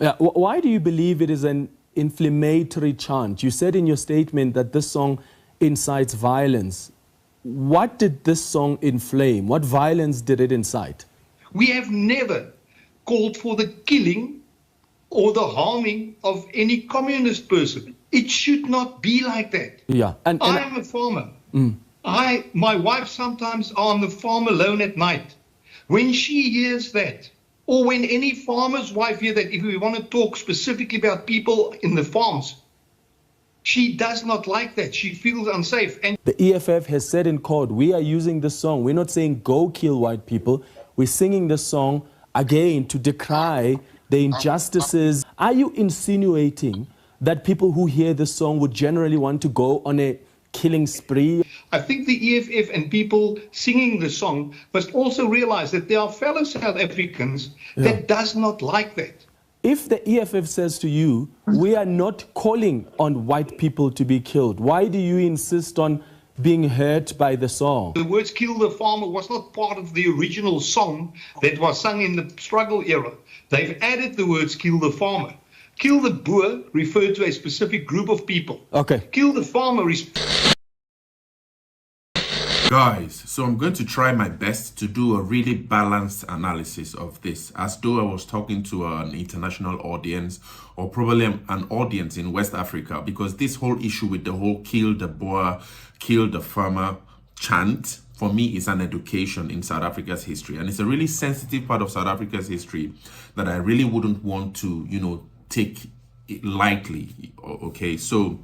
Yeah. Why do you believe it is an inflammatory chant? You said in your statement that this song incites violence. What did this song inflame? What violence did it incite? We have never called for the killing or the harming of any communist person. It should not be like that. Yeah. And I am a farmer. My wife sometimes are on the farm alone at night. When she hears that, or when any farmer's wife hears that, if we want to talk specifically about people in the farms, she does not like that. She feels unsafe. And the EFF has said in court, we are using this song. We're not saying go kill white people. We're singing this song again to decry the injustices. Are you insinuating that people who hear this song would generally want to go on a killing spree? I think the EFF and people singing the song must also realize that there are fellow South Africans that does not like that. If the EFF says to you, we are not calling on white people to be killed, why do you insist on being hurt by the song? The words "kill the farmer" was not part of the original song that was sung in the struggle era. They've added the words "kill the farmer." Kill the Boer referred to a specific group of people. Okay. Kill the farmer Guys, so I'm going to try my best to do a really balanced analysis of this, as though I was talking to an international audience or probably an audience in West Africa, because this whole issue with the whole kill the Boer, kill the farmer chant, for me, is an education in South Africa's history. And it's a really sensitive part of South Africa's history that I really wouldn't want to, take it lightly. Okay, so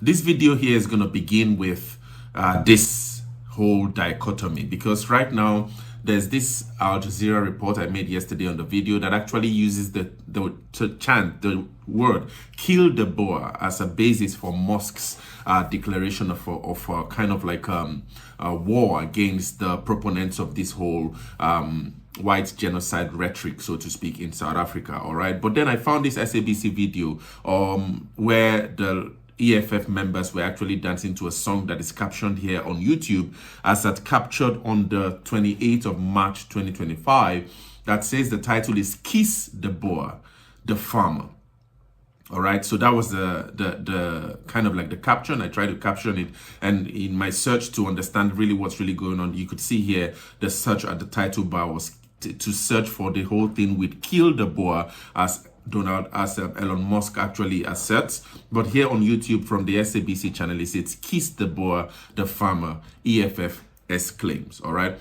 this video here is going to begin with this whole dichotomy, because right now there's this Al Jazeera report I made yesterday on the video that actually uses the chant, the word "kill the Boer" as a basis for Musk's declaration of a kind of like a war against the proponents of this whole white genocide rhetoric, so to speak, in South Africa. All right, but then I found this SABC video where the EFF members were actually dancing to a song that is captioned here on YouTube as that captured on the 28th of March 2025, that says the title is "Kiss the Boer, the Farmer." All right, so that was the kind of like the caption. I tried to caption it, and in my search to understand really what's really going on, you could see here the search at the title bar was to search for the whole thing with "kill the Boer" as Elon Musk actually asserts. But here on YouTube from the SABC channel, it says "Kiss the Boer, the Farmer, EFF exclaims." All right.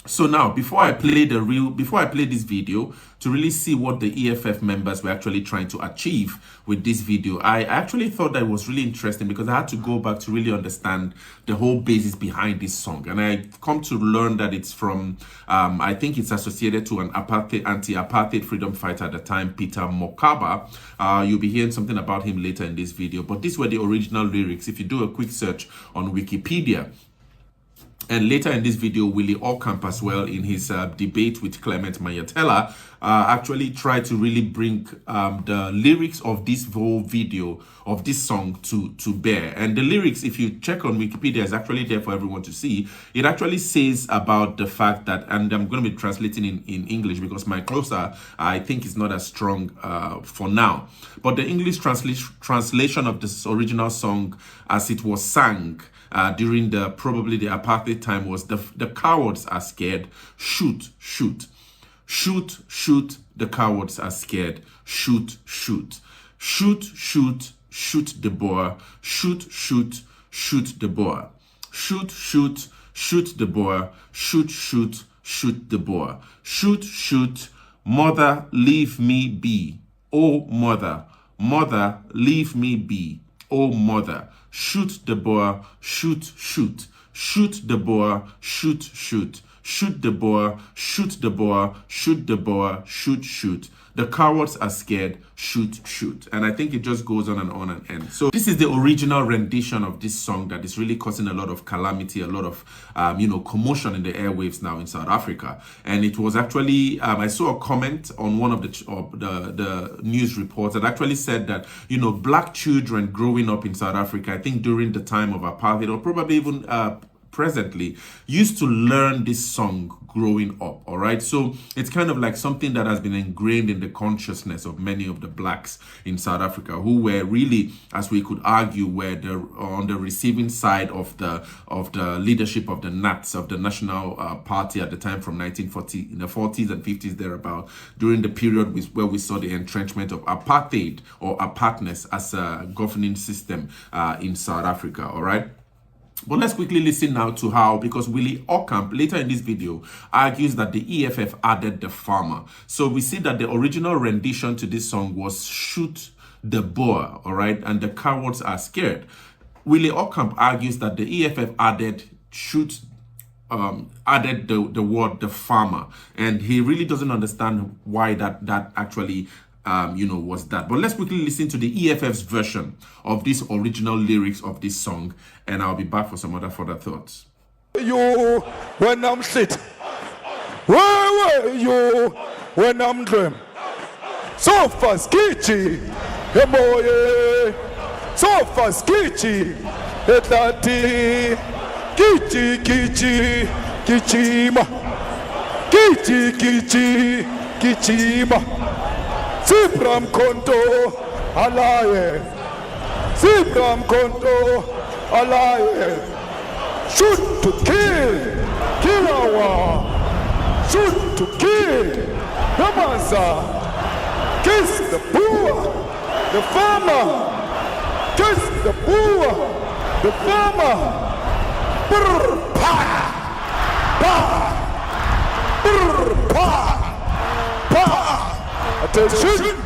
So now, before I play this video to really see what the EFF members were actually trying to achieve with this video, I actually thought that it was really interesting because I had to go back to really understand the whole basis behind this song. And I come to learn that it's from, I think it's associated to an anti-apartheid freedom fighter at the time, Peter Mokaba. You'll be hearing something about him later in this video. But these were the original lyrics. If you do a quick search on Wikipedia, and later in this video, Willie Aucamp as well, in his debate with Clement Mayatella, actually tried to really bring the lyrics of this whole video, of this song to bear. And the lyrics, if you check on Wikipedia, is actually there for everyone to see. It actually says about the fact that, and I'm going to be translating in English because my Xhosa, I think, is not as strong for now. But the English translation of this original song as it was sung during probably the apartheid time was the cowards are scared, shoot, shoot. Shoot, shoot, the cowards are scared, shoot, shoot. Shoot, shoot, shoot the Boer, shoot, shoot, shoot the Boer. Shoot, shoot, shoot the Boer, shoot, shoot, shoot the Boer. Shoot, shoot, mother, leave me be. Oh, mother, mother, leave me be. Oh, mother. Shoot the Boer, shoot, shoot. Shoot the Boer, shoot, shoot. Shoot the Boer, shoot the Boer, shoot the Boer, shoot, shoot. The cowards are scared, shoot, shoot. And I think it just goes on and on and on. So this is the original rendition of this song that is really causing a lot of calamity, a lot of, commotion in the airwaves now in South Africa. And it was actually, I saw a comment on one of the news reports that actually said that, black children growing up in South Africa, I think during the time of apartheid, or probably even presently used to learn this song growing up. All right, so it's kind of like something that has been ingrained in the consciousness of many of the blacks in South Africa, who were really, as we could argue, were on the receiving side of the leadership of the Nats, of the National Party at the time, from 1940, in the 40s and 50s thereabout, during the period where we saw the entrenchment of apartheid or apartness as a governing system in South Africa. All right. But let's quickly listen now to how, because Willie Aucamp later in this video argues that the EFF added the farmer. So we see that the original rendition to this song was shoot the BOER, all right, and the cowards are scared. Willie Aucamp argues that the EFF added added the word the farmer, and he really doesn't understand why that actually was that. But let's quickly listen to the EFF's version of this original lyrics of this song, and I'll be back for some other further thoughts. You when I'm shit, where were you when I'm dream? So fast kitchi, hey boy, so fast kitchi, hey daddy, kitchi kitchi kichima, kitchi kitchi kichima. Sibram konto alaye, Sibram konto alaye. Shoot to kill, killawa. Shoot to kill, Namaza. Kiss the BOER, the farmer. Kiss the BOER, the farmer. Brr, pa, pa, brr, pa, pa. Attention!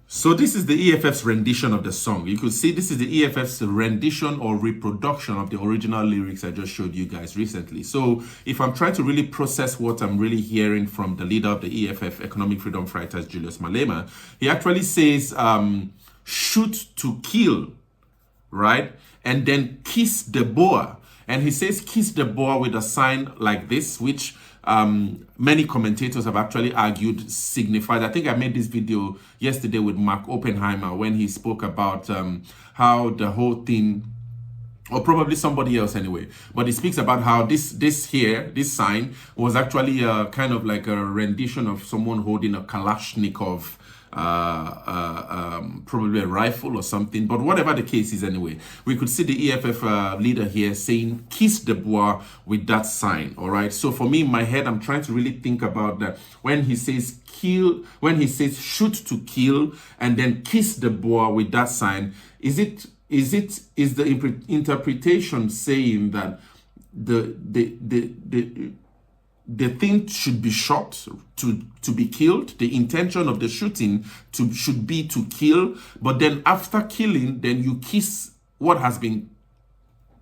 So this is the EFF's rendition of the song. You could see this is the EFF's rendition or reproduction of the original lyrics I just showed you guys recently. So if I'm trying to really process what I'm really hearing from the leader of the EFF, Economic Freedom Fighters, Julius Malema, he actually says, shoot to kill, right? And then kiss the BOER. And he says kiss the BOER with a sign like this, which many commentators have actually argued signifies. I think I made this video yesterday with Mark Oppenheimer when he spoke about how the whole thing, or probably somebody else anyway, but he speaks about how this sign was actually kind of like a rendition of someone holding a Kalashnikov, probably a rifle or something, but whatever the case is anyway, we could see the EFF leader here saying kiss the BOER with that sign. All right, so for me in my head, I'm trying to really think about that when he says kill, when he says shoot to kill and then kiss the BOER with that sign, is the interpretation saying that the thing should be shot to be killed? The intention of the shooting should be to kill, but then after killing, then you kiss what has been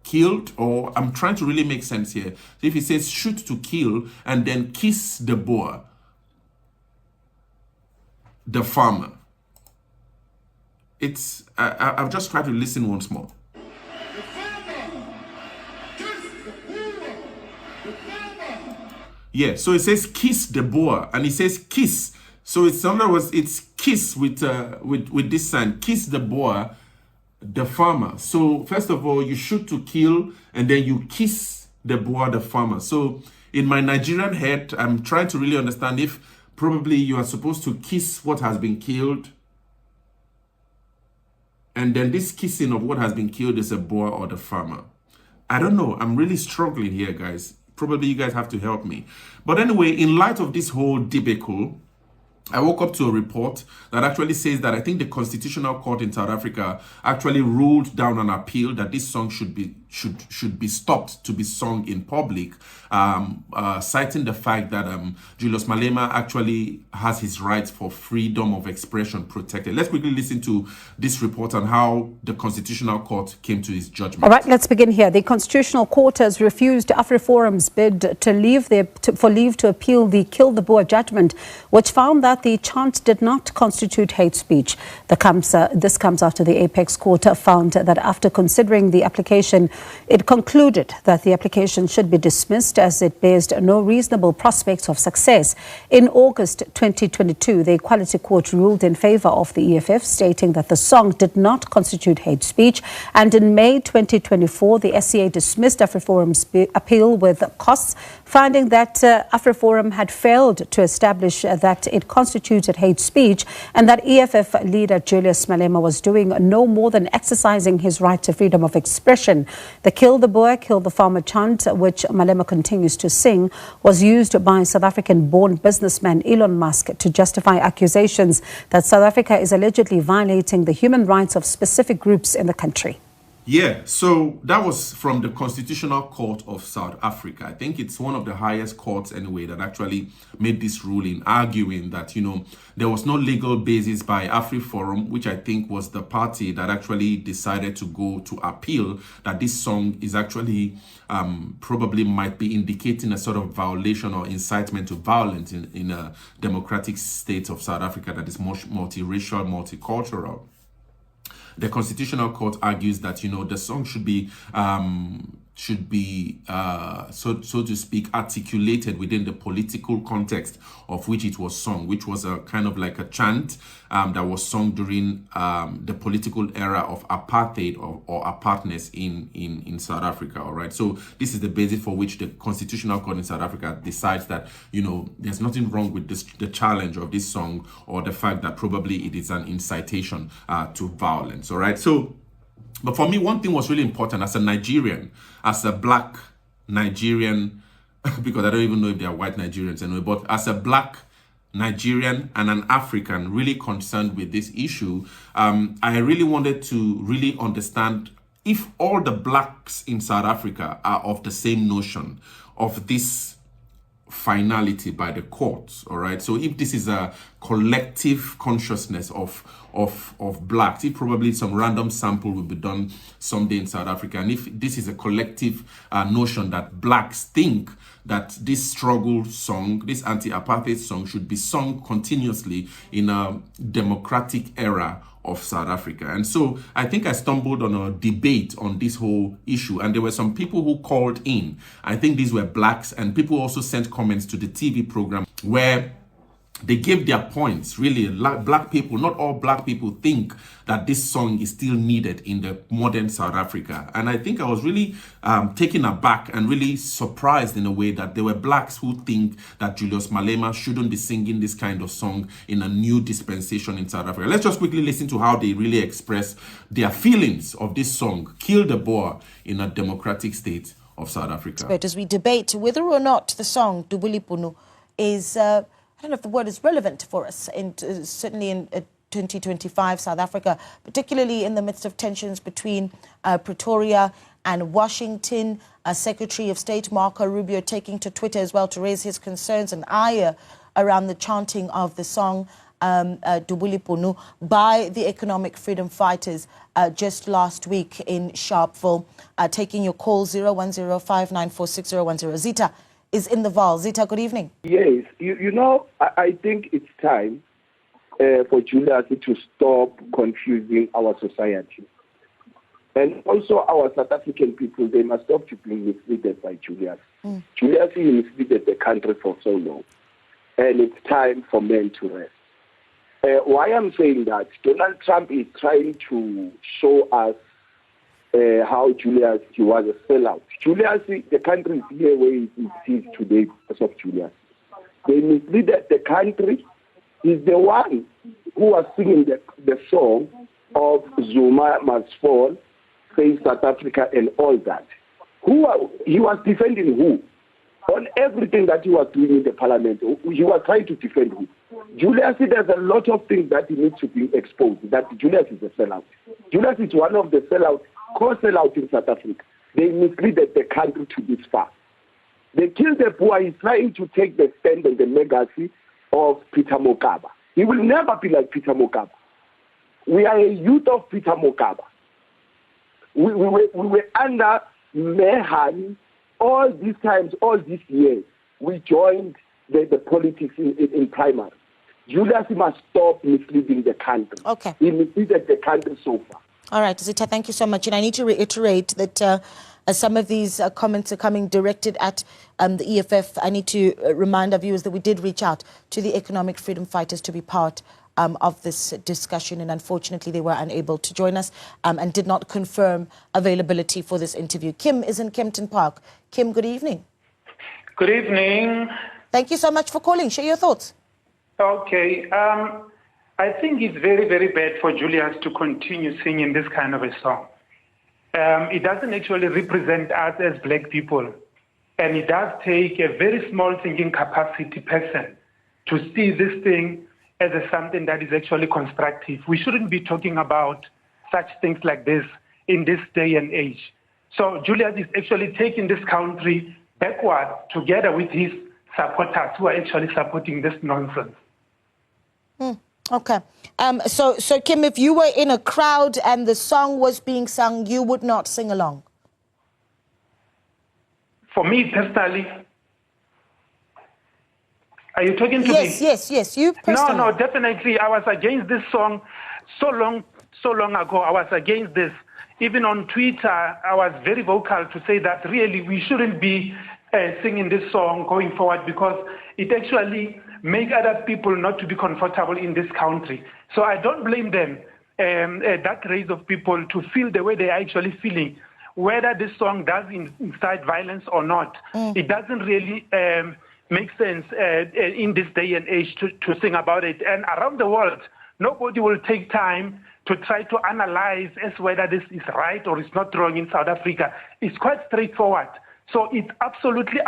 killed? Or I'm trying to really make sense here. So if he says shoot to kill and then kiss the BOER, the farmer, it's I've just tried to listen once more. Yeah, so it says kiss the BOER, and it says kiss. So it's, in other words, it's kiss with this sign, kiss the BOER, the farmer. So first of all, you shoot to kill, and then you kiss the BOER, the farmer. So in my Nigerian head, I'm trying to really understand if probably you are supposed to kiss what has been killed, and then this kissing of what has been killed is a BOER or the farmer. I don't know. I'm really struggling here, guys. Probably you guys have to help me. But anyway, in light of this whole debacle, I woke up to a report that actually says that I think the Constitutional Court in South Africa actually ruled down an appeal that this song should should be stopped to be sung in public, citing the fact that Julius Malema actually has his rights for freedom of expression protected. Let's quickly listen to this report on how the Constitutional Court came to its judgment. All right, let's begin here. The Constitutional Court has refused AfriForum's bid for leave to appeal the Kill the Boer judgment, which found that the chant did not constitute hate speech. This comes after the Apex Court found that after considering the application, it concluded that the application should be dismissed as it bears no reasonable prospects of success. In August 2022, the Equality Court ruled in favor of the EFF, stating that the song did not constitute hate speech. And in May 2024, the SCA dismissed AfriForum's appeal with costs, finding that AfriForum had failed to establish that it constituted hate speech and that EFF leader Julius Malema was doing no more than exercising his right to freedom of expression. The Kill the Boer, Kill the Farmer chant, which Malema continues to sing, was used by South African-born businessman Elon Musk to justify accusations that South Africa is allegedly violating the human rights of specific groups in the country. Yeah, so that was from the Constitutional Court of South Africa. I think it's one of the highest courts anyway that actually made this ruling, arguing that, there was no legal basis by AfriForum, which I think was the party that actually decided to go to appeal, that this song is actually probably might be indicating a sort of violation or incitement to violence in a democratic state of South Africa that is multiracial, multicultural. The Constitutional Court argues that, the song should be so to speak, articulated within the political context of which it was sung, which was a kind of like a chant that was sung during the political era of apartheid or apartness in South Africa. All right. So this is the basis for which the Constitutional Court in South Africa decides that, there's nothing wrong with the challenge of this song or the fact that probably it is an incitation to violence. All right. So, but for me, one thing was really important as a Nigerian, as a black Nigerian, because I don't even know if they are white Nigerians anyway, but as a black Nigerian and an African really concerned with this issue, I really wanted to really understand if all the blacks in South Africa are of the same notion of this finality by the courts. All right, so if this is a collective consciousness of blacks, if probably some random sample will be done someday in South Africa, and if this is a collective notion that blacks think that this struggle song, this anti-apartheid song, should be sung continuously in a democratic era of South Africa. And so I think I stumbled on a debate on this whole issue, and there were some people who called in. I think these were blacks, and people also sent comments to the TV program where they gave their points. Really, black people, not all black people think that this song is still needed in the modern South Africa. And I think I was really taken aback and really surprised in a way that there were blacks who think that Julius Malema shouldn't be singing this kind of song in a new dispensation in South Africa. Let's just quickly listen to how they really express their feelings of this song, Kill the Boer, in a democratic state of South Africa. As we debate whether or not the song Dubulipunu is I don't know if the word is relevant for us, certainly in 2025 South Africa, particularly in the midst of tensions between Pretoria and Washington. Secretary of State Marco Rubio taking to Twitter as well to raise his concerns and ire around the chanting of the song Dubulipunu by the economic freedom fighters just last week in Sharpeville. Taking your call 010-594-6010. Zita is in the Vaal. Zita, good evening. Yes, I think it's time for Julius to stop confusing our society. And also our South African people, they must stop to being misleaded by Julius. Julius misleaded the country for so long. And it's time for men to rest. Why I'm saying that, Donald Trump is trying to show us how Julius, he was a sellout. Julius, the country is here where it is today because of Julius. They misleaded the country. He's the one who was singing the song of Zuma must fall, save South Africa and all that. He was defending who? On everything that he was doing in the parliament, he was trying to defend who? Julius, there's a lot of things that he needs to be exposed, that Julius is a sellout. Julius is one of the sellouts, core sellout in South Africa. they misleaded the country to this far. The Kill the Boer is trying to take the stand on the legacy of Peter Mokaba. He will never be like Peter Mokaba. We are a youth of Peter Mokaba. We were under Mehan all these times, all these years. We joined the politics in primary. Julius must stop misleading the country. Okay. He misleaded the country so far. All right, Zita, thank you so much. And I need to reiterate that some of these comments are coming directed at the EFF. I need to remind our viewers that we did reach out to the economic freedom fighters to be part of this discussion, and unfortunately they were unable to join us and did not confirm availability for this interview. Kim is in Kempton Park. Kim, good evening. Good evening. Thank you so much for calling. Share your thoughts. Okay. I think it's very, very bad for Julius to continue singing this kind of a song. It doesn't actually represent us as black people. And it does take a very small thinking capacity person to see this thing as something that is actually constructive. We shouldn't be talking about such things like this in this day and age. So Julius is actually taking this country backward together with his supporters who are actually supporting this nonsense. Okay. So Kim, if you were in a crowd and the song was being sung, you would not sing along? For me personally, are you talking to me? Yes, you personally. No, definitely. I was against this song so long ago. I was against this. Even on Twitter, I was very vocal to say that really we shouldn't be singing this song going forward because it actually makes other people not to be comfortable in this country. So I don't blame them, that race of people, to feel the way they are actually feeling. Whether this song does incite violence or not, it doesn't really make sense in this day and age to sing about it. And around the world, nobody will take time to try to analyze as whether this is right or it's not wrong in South Africa. It's quite straightforward. So it's absolutely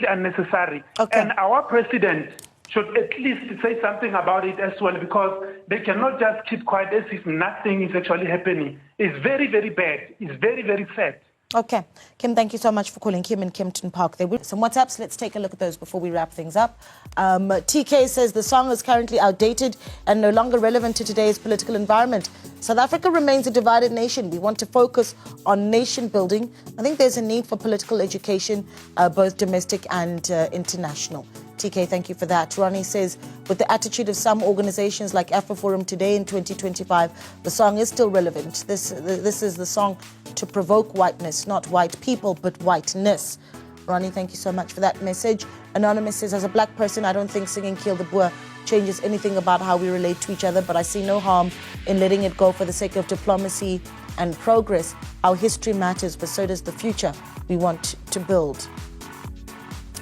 unnecessary. Okay. And our president should at least say something about it as well, because they cannot just keep quiet as if nothing is actually happening. It's very, very bad. It's very, very sad. Okay. Kim, thank you so much for calling. Kim in Kempton Park. There were some WhatsApps. Let's take a look at those before we wrap things up. TK says the song is currently outdated and no longer relevant to today's political environment. South Africa remains a divided nation. We want to focus on nation building. I think there's a need for political education, both domestic and international. TK, thank you for that. Ronnie says, with the attitude of some organizations like AfroForum today in 2025, the song is still relevant. This is the song to provoke whiteness, not white people, but whiteness. Ronnie, thank you so much for that message. Anonymous says, as a black person, I don't think singing Kill the Boer changes anything about how we relate to each other, but I see no harm in letting it go for the sake of diplomacy and progress. Our history matters, but so does the future we want to build.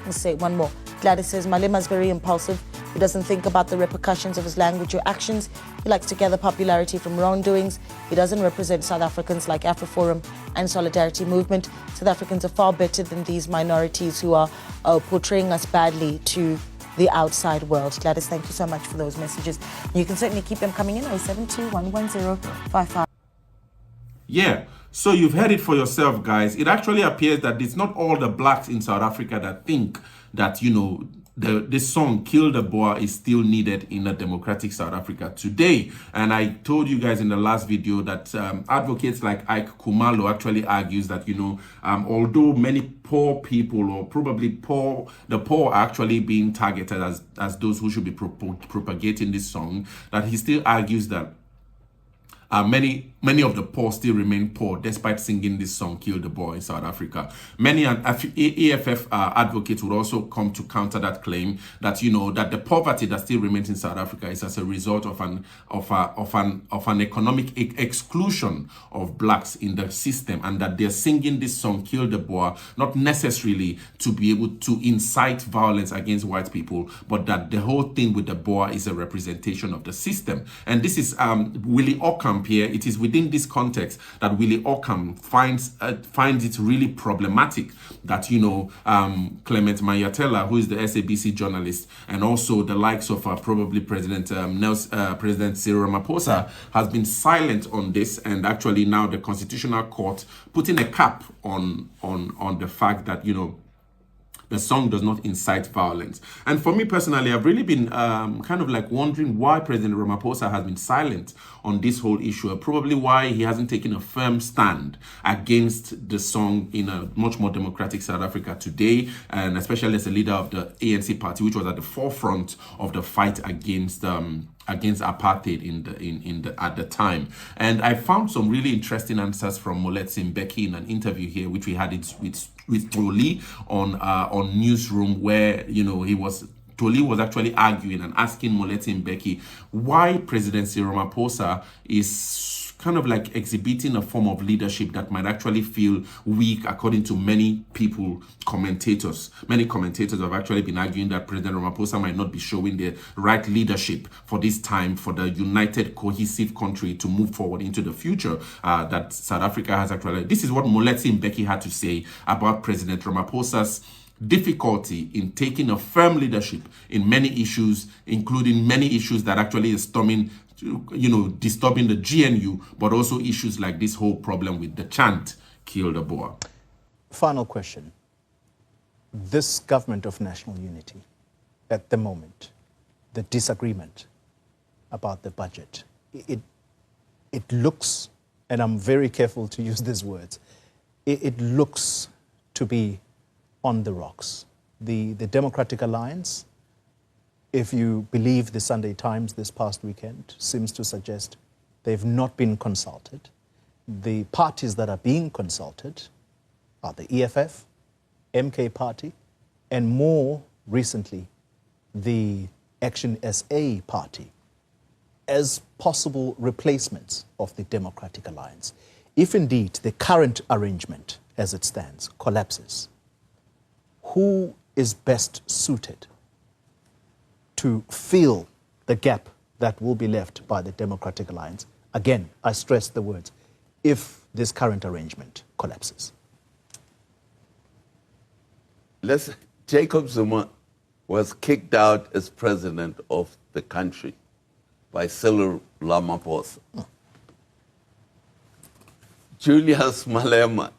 Let's say one more. Gladys says, Malema is very impulsive. He doesn't think about the repercussions of his language or actions. He likes to gather popularity from wrongdoings. He doesn't represent South Africans like AfroForum and Solidarity Movement. South Africans are far better than these minorities who are portraying us badly to the outside world. Gladys, thank you so much for those messages. You can certainly keep them coming in, 072-110-55. Yeah, so you've heard it for yourself, guys. It actually appears that it's not all the blacks in South Africa that think that, you know, this song Kill the Boer is still needed in a democratic South Africa today. And I told you guys in the last video that advocates like Ike Kumalo actually argues that, you know, although many poor people, or probably the poor are actually being targeted as those who should be propagating this song, that he still argues that many of the poor still remain poor despite singing this song Kill the Boer in South Africa. Many EFF advocates would also come to counter that claim that, you know, that the poverty that still remains in South Africa is as a result of an economic exclusion of blacks in the system, and that they're singing this song Kill the Boer not necessarily to be able to incite violence against white people, but that the whole thing with the Boer is a representation of the system. And this is Willie Aucamp Aucamp here, it is within this context that Willie Aucamp finds it really problematic that, Clement Mayatela, who is the SABC journalist, and also the likes of probably President Cyril Ramaphosa has been silent on this, and actually now the Constitutional Court putting a cap on the fact that, the song does not incite violence. And for me personally, I've really been kind of like wondering why President Ramaphosa has been silent on this whole issue, probably why he hasn't taken a firm stand against the song in a much more democratic South Africa today, and especially as a leader of the ANC party, which was at the forefront of the fight against apartheid at the time. And I found some really interesting answers from Moletsi Mbeki in an interview here, which we had with Toli on Newsroom, where Toli was actually arguing and asking Moletsi Mbeki why President Cyril Ramaphosa is kind of like exhibiting a form of leadership that might actually feel weak, according to many commentators. Many commentators have actually been arguing that President Ramaphosa might not be showing the right leadership for this time for the united, cohesive country to move forward into the future that South Africa has actually. This is what Moletsi Mbeki had to say about President Ramaphosa's difficulty in taking a firm leadership in many issues, including many issues that actually is disturbing the GNU, but also issues like this whole problem with the chant, Kill the Boer. Final question. This government of national unity, at the moment, the disagreement about the budget, it looks, and I'm very careful to use these words, it looks to be on the rocks. The Democratic Alliance, if you believe the Sunday Times this past weekend, seems to suggest they've not been consulted. The parties that are being consulted are the EFF, MK Party, and more recently, the Action SA Party, as possible replacements of the Democratic Alliance. If indeed the current arrangement, as it stands, collapses, who is best suited to fill the gap that will be left by the Democratic Alliance? Again, I stress the words, if this current arrangement collapses. Jacob Zuma was kicked out as president of the country by Cyril Ramaphosa. Julius Malema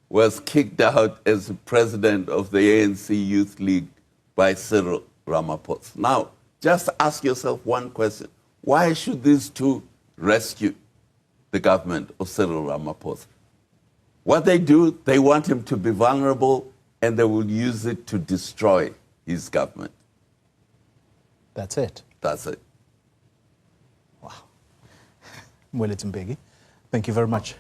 was kicked out as president of the ANC Youth League by Cyril Ramaphosa. Now, just ask yourself one question. Why should these two rescue the government of Cyril Ramaphosa? What they do, they want him to be vulnerable, and they will use it to destroy his government. That's it? That's it. Wow. Moletsi Mbeki, thank you very much.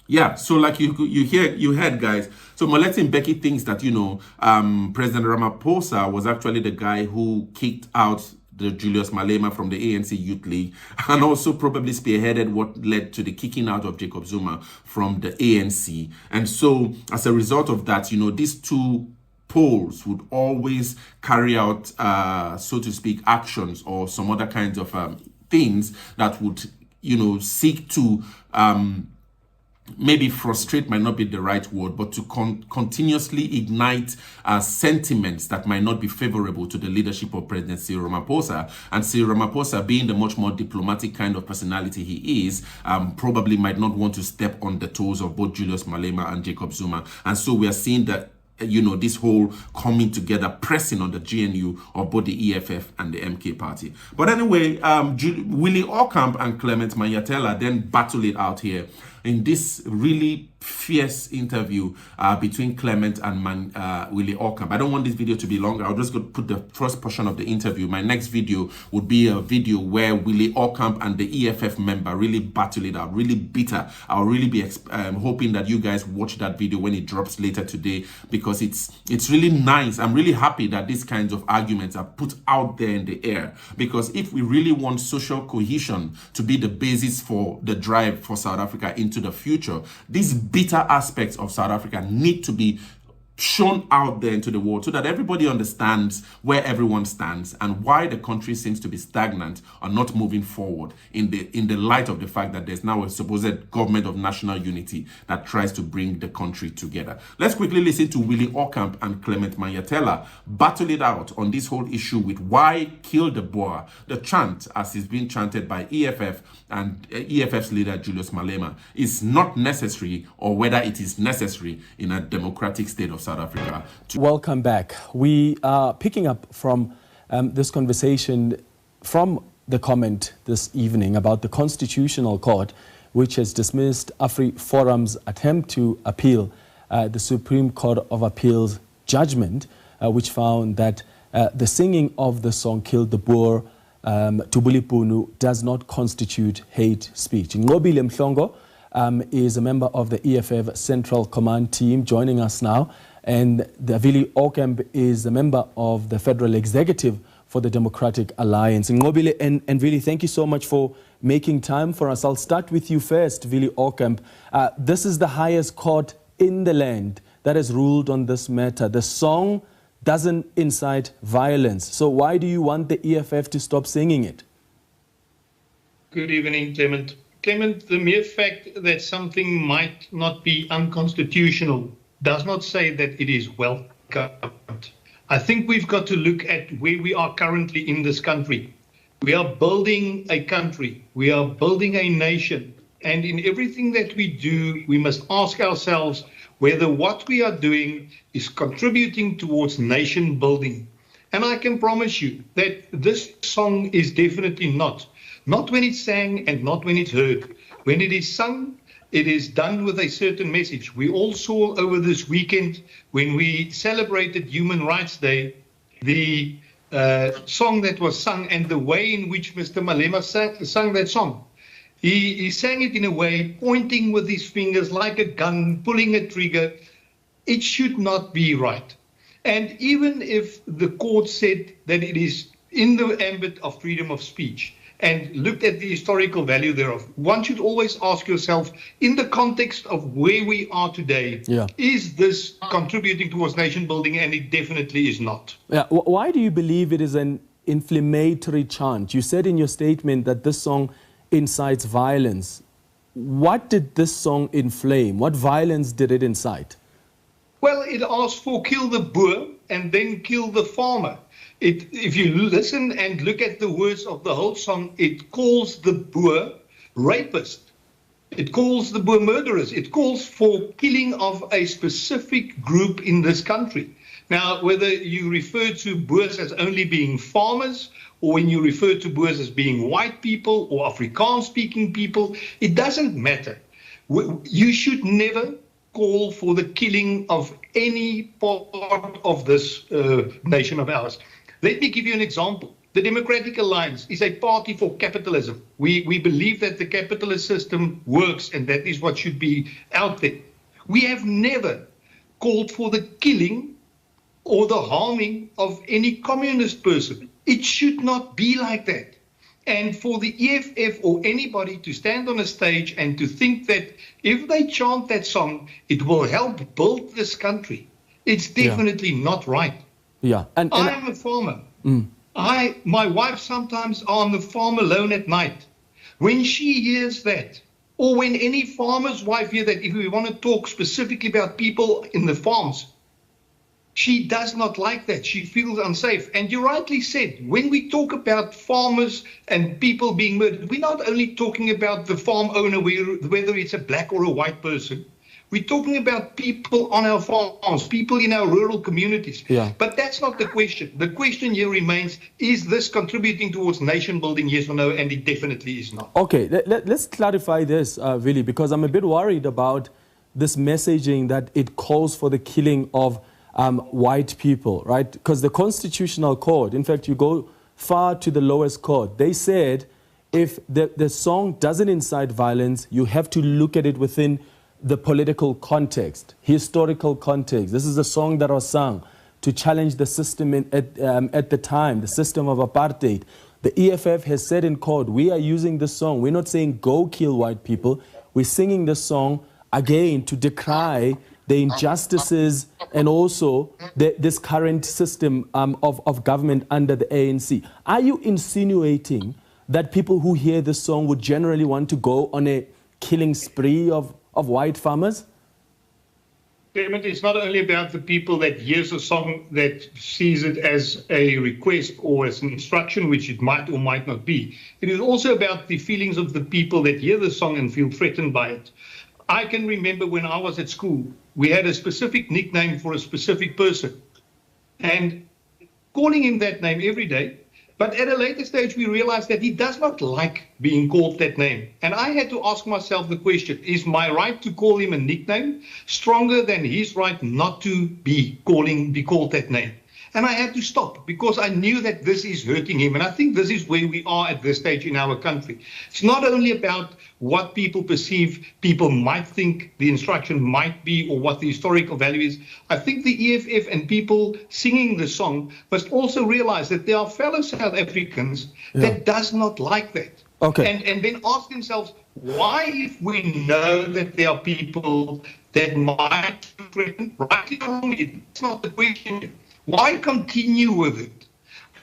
Yeah, so like you heard, guys. So Moletsi Mbeki thinks that, President Ramaphosa was actually the guy who kicked out the Julius Malema from the ANC Youth League, and also probably spearheaded what led to the kicking out of Jacob Zuma from the ANC. And so as a result of that, these two poles would always carry out, so to speak, actions or some other kinds of things that would, seek to maybe frustrate might not be the right word, but to continuously ignite sentiments that might not be favorable to the leadership of President Cyril Ramaphosa. And Cyril Ramaphosa, being the much more diplomatic kind of personality he is, probably might not want to step on the toes of both Julius Malema and Jacob Zuma. And so we are seeing that this whole coming together, pressing on the GNU of both the EFF and the MK Party. But anyway, Willie Aucamp and Clement Mayatela then battle it out here in this really fierce interview between Clement and Willie Aucamp. I don't want this video to be longer. I'll just go put the first portion of the interview. My next video would be a video where Willie Aucamp and the EFF member really battle it out, really bitter. I'll really be hoping that you guys watch that video when it drops later today, because it's really nice. I'm really happy that these kinds of arguments are put out there in the air, because if we really want social cohesion to be the basis for the drive for South Africa into the future, these bitter aspects of South Africa need to be shown out there into the world so that everybody understands where everyone stands and why the country seems to be stagnant or not moving forward in the light of the fact that there's now a supposed government of national unity that tries to bring the country together. Let's quickly listen to Willie Aucamp and Clement Manyatela battle it out on this whole issue with why kill the BOER, the chant as is being chanted by EFF and EFF's leader Julius Malema is not necessary, or whether it is necessary in a democratic state of South Africa. Welcome back. We are picking up from this conversation from the comment this evening about the Constitutional Court, which has dismissed AfriForum's attempt to appeal the Supreme Court of Appeal's judgment, which found that the singing of the song Kill the Boer, Tubulipunu, does not constitute hate speech. Ngobile Mhlongo is a member of the EFF Central Command team joining us now. And Willie Aucamp is a member of the Federal Executive for the Democratic Alliance. Ngobile and Willie, thank you so much for making time for us. I'll start with you first, Willie Aucamp. This is the highest court in the land that has ruled on this matter. The song doesn't incite violence. So why do you want the EFF to stop singing it? Good evening, Clement. Clement, the mere fact that something might not be unconstitutional does not say that it is welcomed. I think we've got to look at where we are currently in this country. We are building a country. We are building a nation. And in everything that we do, we must ask ourselves whether what we are doing is contributing towards nation building. And I can promise you that this song is definitely not. Not when it's sang and not when it's heard. When it is sung, it is done with a certain message. We all saw over this weekend when we celebrated Human Rights Day, the song that was sung and the way in which Mr. Malema sang that song. He sang it in a way, pointing with his fingers like a gun, pulling a trigger. It should not be right. And even if the court said that it is in the ambit of freedom of speech, and looked at the historical value thereof, one should always ask yourself, in the context of where we are today, is this contributing towards nation building? And it definitely is not. Yeah. Why do you believe it is an inflammatory chant? You said in your statement that this song incites violence. What did this song inflame? What violence did it incite? Well, it asked for kill the Boer and then kill the farmer. If you listen and look at the words of the whole song, it calls the Boer rapist. It calls the Boer murderers. It calls for killing of a specific group in this country. Now, whether you refer to Boers as only being farmers, or when you refer to Boers as being white people or Afrikaans-speaking people, it doesn't matter. You should never call for the killing of any part of this nation of ours. Let me give you an example. The Democratic Alliance is a party for capitalism. We believe that the capitalist system works and that is what should be out there. We have never called for the killing or the harming of any communist person. It should not be like that. And for the EFF or anybody to stand on a stage and to think that if they chant that song, it will help build this country, it's definitely not right. Yeah, and I am a farmer. My wife sometimes are on the farm alone at night. When she hears that, or when any farmer's wife hears that, if we want to talk specifically about people in the farms, she does not like that. She feels unsafe. And you rightly said, when we talk about farmers and people being murdered, we're not only talking about the farm owner, whether it's a black or a white person. We're talking about people on our farms, people in our rural communities. Yeah. But that's not the question. The question here remains, is this contributing towards nation building, yes or no? And it definitely is not. Okay, let's clarify this, really, because I'm a bit worried about this messaging that it calls for the killing of white people, right? Because the Constitutional Court, in fact, you go far to the lowest court, they said if the song doesn't incite violence, you have to look at it within the political context, historical context. This is a song that was sung to challenge the system at the time, the system of apartheid. The EFF has said in court, we are using this song. We're not saying go kill white people. We're singing this song again to decry the injustices, and also this current system of government under the ANC. Are you insinuating that people who hear this song would generally want to go on a killing spree of white farmers? Clement, it's not only about the people that hears a song that sees it as a request or as an instruction, which it might or might not be. It is also about the feelings of the people that hear the song and feel threatened by it. I can remember when I was at school, we had a specific nickname for a specific person, and calling him that name every day. But at a later stage, we realized that he does not like being called that name. And I had to ask myself the question, is my right to call him a nickname stronger than his right not to be called that name? And I had to stop because I knew that this is hurting him. And I think this is where we are at this stage in our country. It's not only about what people perceive, people might think the instruction might be, or what the historical value is. I think the EFF and people singing the song must also realize that there are fellow South Africans that does not like that. Okay. And then ask themselves, why, if we know that there are people that might threaten, rightly or wrongly, it's not the question. Why continue with it?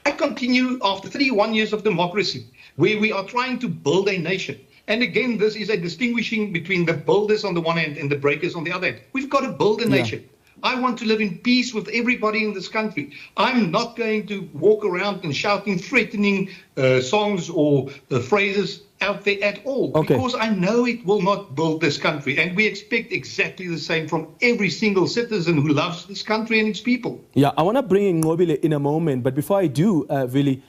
Why continue after 31 years of democracy, where we are trying to build a nation? And again, this is a distinguishing between the builders on the one hand and the breakers on the other hand. We've got to build a nation. I want to live in peace with everybody in this country. I'm not going to walk around and shouting threatening songs or phrases out there at all, because I know it will not build this country. And we expect exactly the same from every single citizen who loves this country and its people. Yeah, I want to bring in Ngobile in a moment, but before I do, Vili,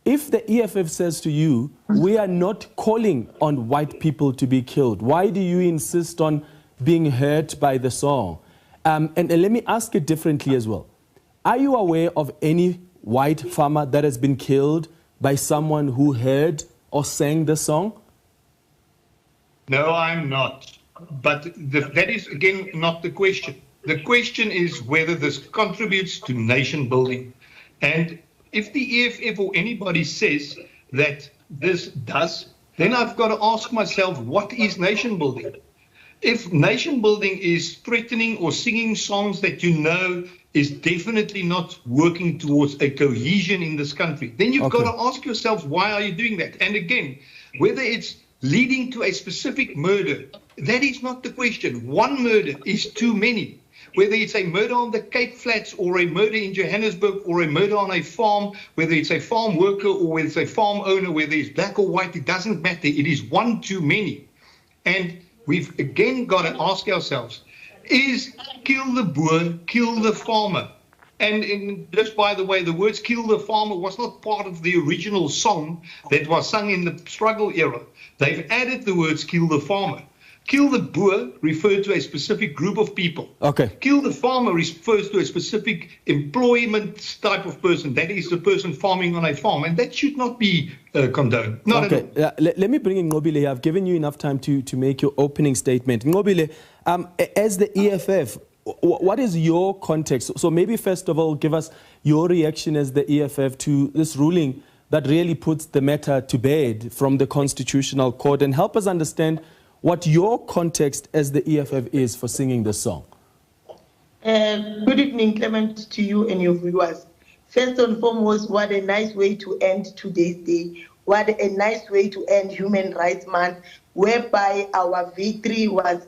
if the EFF says to you, we are not calling on white people to be killed, why do you insist on being hurt by the song? And let me ask it differently as well. Are you aware of any white farmer that has been killed by someone who heard or sang the song? No, I'm not. But that is, again, not the question. The question is whether this contributes to nation building. And if the EFF or anybody says that this does, then I've got to ask myself, what is nation building? If nation building is threatening or singing songs that you know is definitely not working towards a cohesion in this country, then you've got to ask yourselves, why are you doing that? And again, whether it's leading to a specific murder, that is not the question. One murder is too many. Whether it's a murder on the Cape Flats or a murder in Johannesburg or a murder on a farm, whether it's a farm worker or whether it's a farm owner, whether it's black or white, it doesn't matter. It is one too many. And we've again got to ask ourselves, is kill the boer, kill the farmer? And just by the way, the words kill the farmer was not part of the original song that was sung in the struggle era. They've added the words kill the farmer. Kill the boer referred to a specific group of people. Kill the farmer refers to a specific employment type of person. That is the person farming on a farm. And that should not be condoned. Not at all. Let me bring in Ngobile here. I've given you enough time to make your opening statement. Ngobile, as the EFF, what is your context? So maybe first of all, give us your reaction as the EFF to this ruling that really puts the matter to bed from the Constitutional Court, and help us understand what your context as the EFF is for singing this song. Good evening, Clement, to you and your viewers. First and foremost, what a nice way to end today's day. What a nice way to end Human Rights Month, whereby our victory was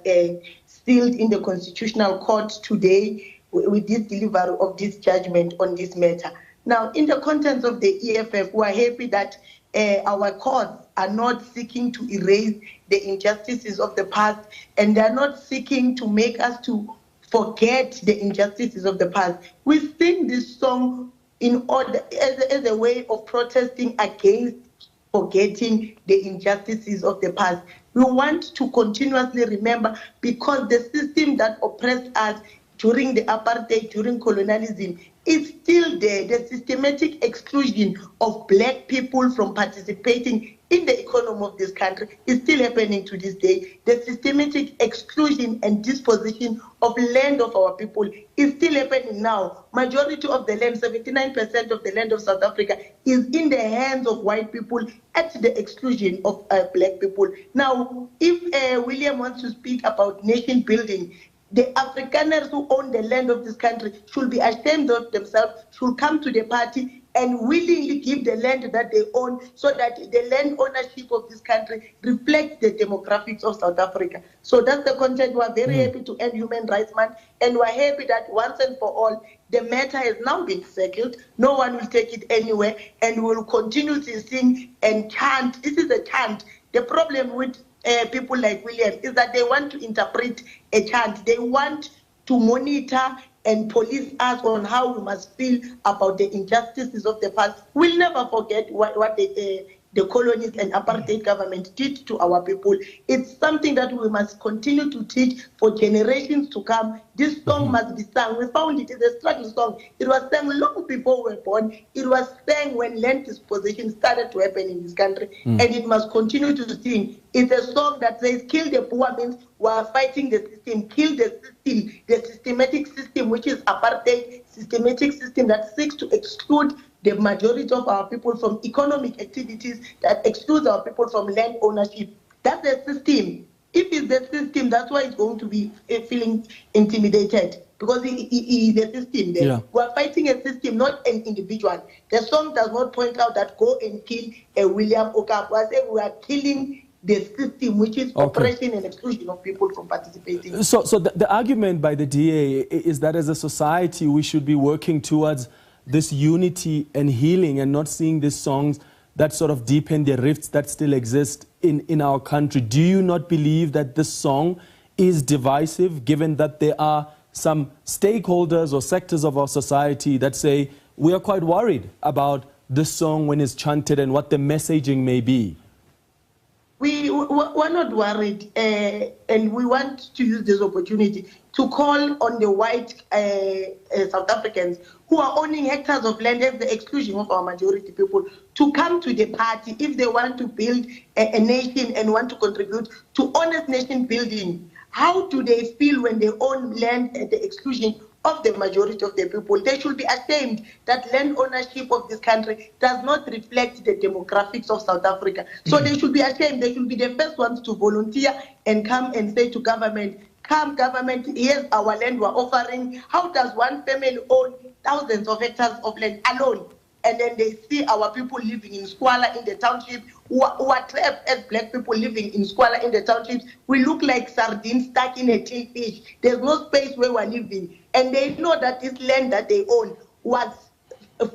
sealed in the Constitutional Court today with this delivery of this judgment on this matter. Now, in the contents of the EFF, we are happy that our courts are not seeking to erase the injustices of the past, and they are not seeking to make us to forget the injustices of the past. We sing this song in order as a way of protesting against forgetting the injustices of the past. We want to continuously remember, because the system that oppressed us during the apartheid, during colonialism, is still there. The systematic exclusion of black people from participating in the economy of this country is still happening to this day. The systematic exclusion and disposition of land of our people is still happening now. Majority of the land, 79% of the land of South Africa, is in the hands of white people at the exclusion of black people. Now, if William wants to speak about nation building, The Afrikaners who own the land of this country should be ashamed of themselves, should come to the party and willingly give the land that they own so that the land ownership of this country reflects the demographics of South Africa. So that's the content. We are very happy to end Human Rights Month, and we're happy that once and for all, the matter has now been settled. No one will take it anywhere, and we will continue to sing and chant. This is a chant. The problem with people like William is that they want to interpret a chant. They want to monitor and police us on how we must feel about the injustices of the past. We'll never forget what the colonies and apartheid government did to our people. It's something that we must continue to teach for generations to come. This song must be sung. We found it is a struggle song. It was sung long before we were born. It was sung when land disposition started to happen in this country. And it must continue to sing. It's a song that says, kill the poor means we are fighting the system. Kill the system, the systematic system, which is apartheid, systematic system that seeks to exclude the majority of our people from economic activities, that excludes our people from land ownership. That's the system. If it's the system, that's why it's going to be feeling intimidated, because it is the system there. Yeah. We're fighting a system, not an individual. The song does not point out that go and kill a William Aucamp. I say we are killing the system, which is oppression and exclusion of people from participating. So the argument by the DA is that as a society, we should be working towards this unity and healing and not seeing these songs that sort of deepen the rifts that still exist in our country. Do you not believe that this song is divisive, given that there are some stakeholders or sectors of our society that say we are quite worried about this song when it's chanted and what the messaging may be? We're not worried, and we want to use this opportunity to call on the white South Africans who are owning hectares of land at the exclusion of our majority people to come to the party if they want to build a nation and want to contribute to honest nation building. How do they feel when they own land at the exclusion of the majority of the people? They should be ashamed that land ownership of this country does not reflect the demographics of South Africa. So they should be ashamed. They should be the first ones to volunteer and come and say to government, come government, here's our land we're offering. How does one family own thousands of hectares of land alone? And then they see our people living in squalor in the township, who are trapped as black people living in squalor in the townships. We look like sardines stuck in a tin fish. There's no space where we're living. And they know that this land that they own was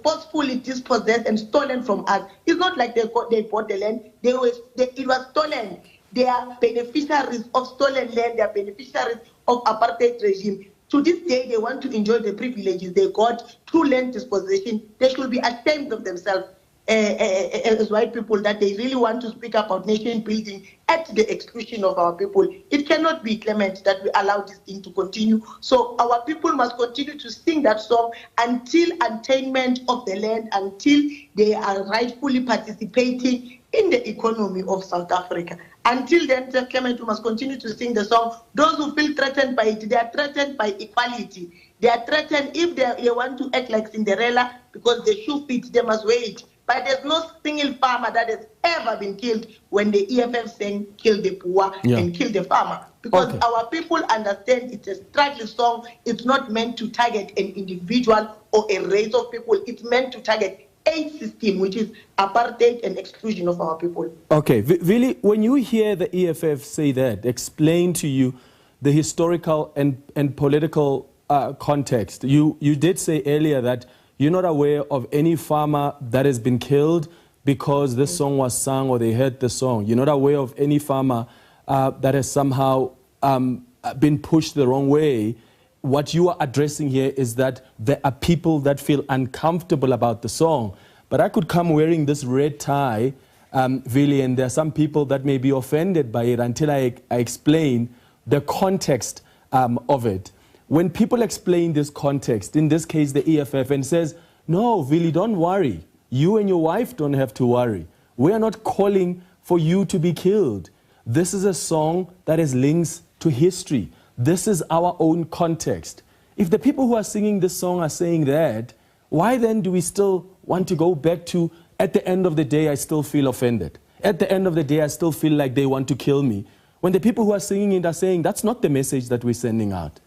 forcefully dispossessed and stolen from us. It's not like they bought the land. It was stolen. They are beneficiaries of stolen land. They are beneficiaries of apartheid regime. To this day, they want to enjoy the privileges they got through land disposition. They should be ashamed of themselves as white people that they really want to speak about nation building at the exclusion of our people. It cannot be, Clement, that we allow this thing to continue. So our people must continue to sing that song until attainment of the land, until they are rightfully participating in the economy of South Africa. Until then, Clement, we must continue to sing the song. Those who feel threatened by it, they are threatened by equality. They are threatened if they want to act like Cinderella because the shoe fits, they must wear it. But there's no single farmer that has ever been killed when the EFF saying kill the poor and kill the farmer. Because our people understand it's a struggle song. It's not meant to target an individual or a race of people. It's meant to target a system, which is apartheid and exclusion of our people. Okay, Vili, when you hear the EFF say that, explain to you the historical and political context. You did say earlier that you're not aware of any farmer that has been killed because this song was sung or they heard the song. You're not aware of any farmer that has somehow been pushed the wrong way. What you are addressing here is that there are people that feel uncomfortable about the song. But I could come wearing this red tie, Vili, and there are some people that may be offended by it until I explain the context of it. When people explain this context, in this case the EFF, and says, no, Vili, don't worry. You and your wife don't have to worry. We are not calling for you to be killed. This is a song that has links to history. This is our own context. If the people who are singing this song are saying that, why then do we still want to go back to, at the end of the day, I still feel offended. At the end of the day, I still feel like they want to kill me. When the people who are singing it are saying, that's not the message that we're sending out.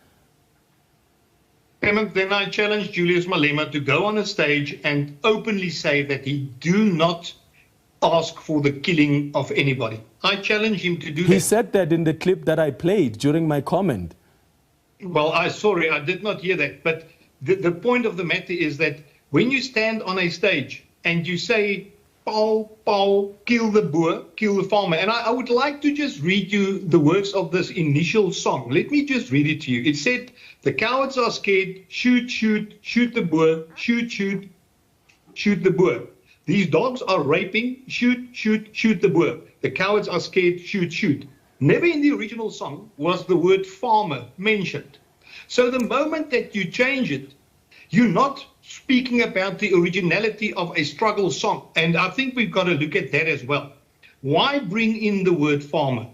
Clement, then I challenge Julius Malema to go on a stage and openly say that he do not ask for the killing of anybody. I challenge him to do that. He said that in the clip that I played during my comment. Well, sorry, I did not hear that. But the point of the matter is that when you stand on a stage and you say, "Pow, pow, kill the boer, kill the farmer," and I would like to just read you the words of this initial song. Let me just read it to you. It said, "The cowards are scared, shoot, shoot, shoot the boer, shoot, shoot, shoot the boer. These dogs are raping, shoot, shoot, shoot the boer. The cowards are scared, shoot, shoot." Never in the original song was the word farmer mentioned. So the moment that you change it, you're not speaking about the originality of a struggle song. And I think we've got to look at that as well. Why bring in the word farmer?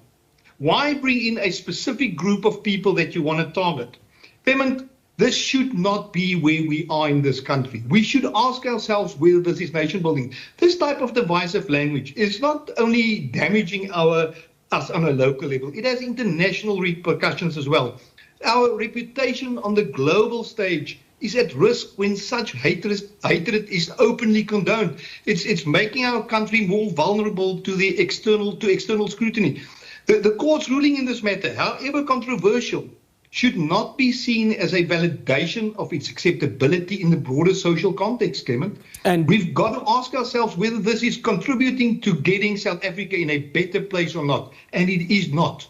Why bring in a specific group of people that you want to target? Clement, this should not be where we are in this country. We should ask ourselves whether this is nation building. This type of divisive language is not only damaging us on a local level, it has international repercussions as well. Our reputation on the global stage is at risk when such hatred is openly condoned. It's making our country more vulnerable to the external scrutiny. The court's ruling in this matter, however controversial, should not be seen as a validation of its acceptability in the broader social context, Clement. And we've got to ask ourselves whether this is contributing to getting South Africa in a better place or not. And it is not.